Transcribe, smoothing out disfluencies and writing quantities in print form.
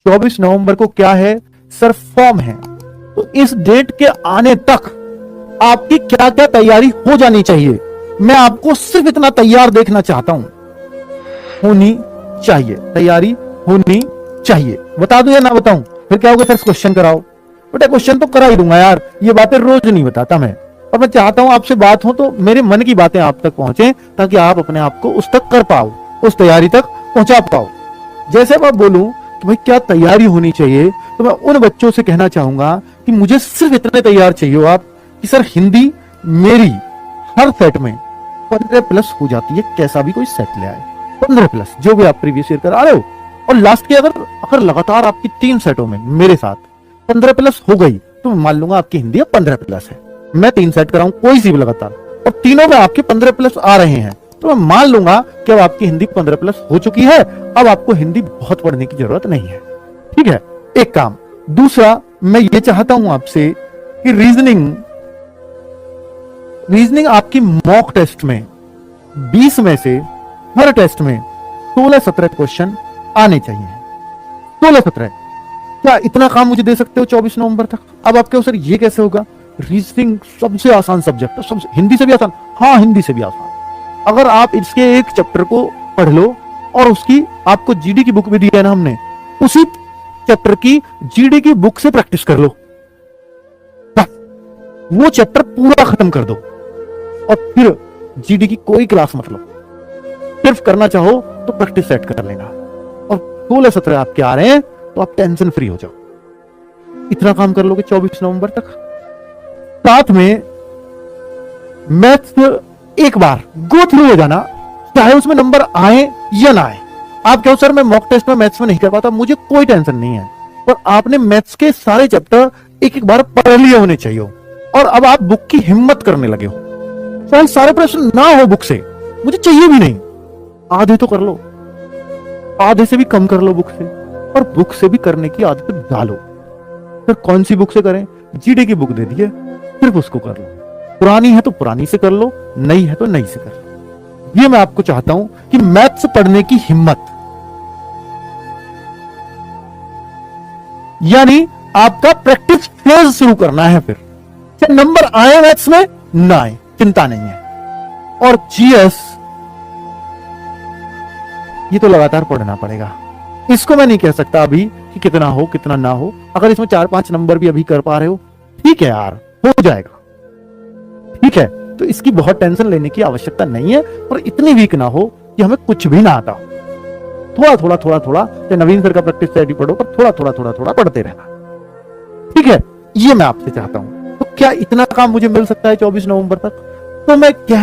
24 नवंबर को क्या है सर? फॉर्म है। तो इस डेट के आने तक आपकी क्या क्या तैयारी हो जानी चाहिए, मैं आपको सिर्फ इतना तैयार देखना चाहता हूं। होनी चाहिए, तैयारी होनी चाहिए। बता दूं या ना बताऊं? फिर क्या होगा सर क्वेश्चन कराओ। बेटा क्वेश्चन तो करा ही दूंगा यार, ये बातें रोज नहीं बताता मैं। और मैं चाहता हूं आपसे बात हो तो मेरे मन की बातें आप तक पहुंचे, ताकि आप अपने आप को उस तक कर पाओ, उस तैयारी तक पहुंचा पाओ। जैसे मैं बोलूं कि भाई क्या तैयारी होनी चाहिए, तो मैं उन बच्चों से कहना चाहूंगा कि मुझे सिर्फ इतने तैयार चाहिए हो आप कि सर हिंदी मेरी हर सेट में 15+ हो जाती है, कैसा भी कोई सेट ले आए 15+, जो भी आप प्रीवियस ईयर करा रहे हो। और लास्ट की अगर लगातार आपकी 3 सेटों में मेरे साथ 15+ हो गई, तो मैं मान लूंगा आपकी हिंदी अब 15+ है। मैं 3 सेट कराऊं कोई सी भी लगातार, और तीनों में आपके 15+ आ रहे हैं, तो मैं मान लूंगा कि अब आपकी हिंदी 15+ हो चुकी है। अब आपको हिंदी बहुत पढ़ने की जरूरत नहीं है। ठीक है, एक काम। दूसरा, मैं ये चाहता हूं आपसे कि रीजनिंग आपकी मॉक टेस्ट में 20 में से हर टेस्ट में 16-17 क्वेश्चन आने चाहिए। 16-17। क्या इतना काम मुझे दे सकते हो 24 नवंबर तक? अब आप कहो सर ये कैसे होगा? रीजनिंग सबसे आसान सब्जेक्ट है, सबसे हिंदी से भी आसान। हाँ, हिंदी से भी आसान। अगर आप इसके एक चैप्टर को पढ़ लो, और उसकी आपको जीडी की बुक भी दी है ना हमने, उसी चैप्टर की जीडी की बुक से प्रैक्टिस कर लो, बस वो चैप्टर पूरा खत्म कर दो, और फिर जीडी की कोई क्लास मत लो। सिर्फ करना चाहो तो प्रैक्टिस सेट कर लेना, और 16-17 आपके आ रहे हैं तो आप टेंशन फ्री हो जाओ। इतना काम कर लोगे 24 नवंबर तक। साथ में मैथ्स एक बार गो थ्रू हो जाना, चाहे उसमें नंबर आए या ना आए। आप कहो सर मैं मॉक टेस्ट में मैथ्स में नहीं कर पाता, मुझे कोई टेंशन नहीं है, पर आपने मैथ्स के सारे चैप्टर एक एक बार पढ़ लिए होने चाहिए, और अब आप बुक की हिम्मत करने लगे हो। चाहे सारे प्रश्न ना हो बुक से, मुझे चाहिए भी नहीं, आधे तो कर लो, आधे से भी कम कर लो बुक से, और बुक से भी करने की आदत डालो। फिर कौन सी बुक से करें? जीडी की बुक दे दिए, सिर्फ उसको कर लो। पुरानी है तो पुरानी से कर लो, नई है तो नई से कर लो। ये मैं आपको चाहता हूं कि मैथ्स पढ़ने की हिम्मत, यानी आपका प्रैक्टिस फेज शुरू करना है। फिर चाहे नंबर आए मैथ्स में ना आए, चिंता नहीं है। और जीएस ये तो लगातार पढ़ना पड़ेगा, इसको मैं नहीं कह सकता अभी कि कितना हो कितना ना हो। अगर इसमें 4-5 नंबर भी अभी कर पा रहे हो, ठीक है यार, हो जाएगा, ठीक है। तो इसकी बहुत टेंशन लेने की आवश्यकता नहीं है, और इतनी वीक ना हो कि हमें कुछ भी ना आता हो। थोड़ा थोड़ा नवीन सर का प्रैक्टिस सेट ही पढ़ो, पर थोड़ा पढ़ते रहना, ठीक है। ये मैं आपसे चाहता हूं। तो क्या इतना काम मुझे मिल सकता है 24 नवंबर तक? तो मैं कह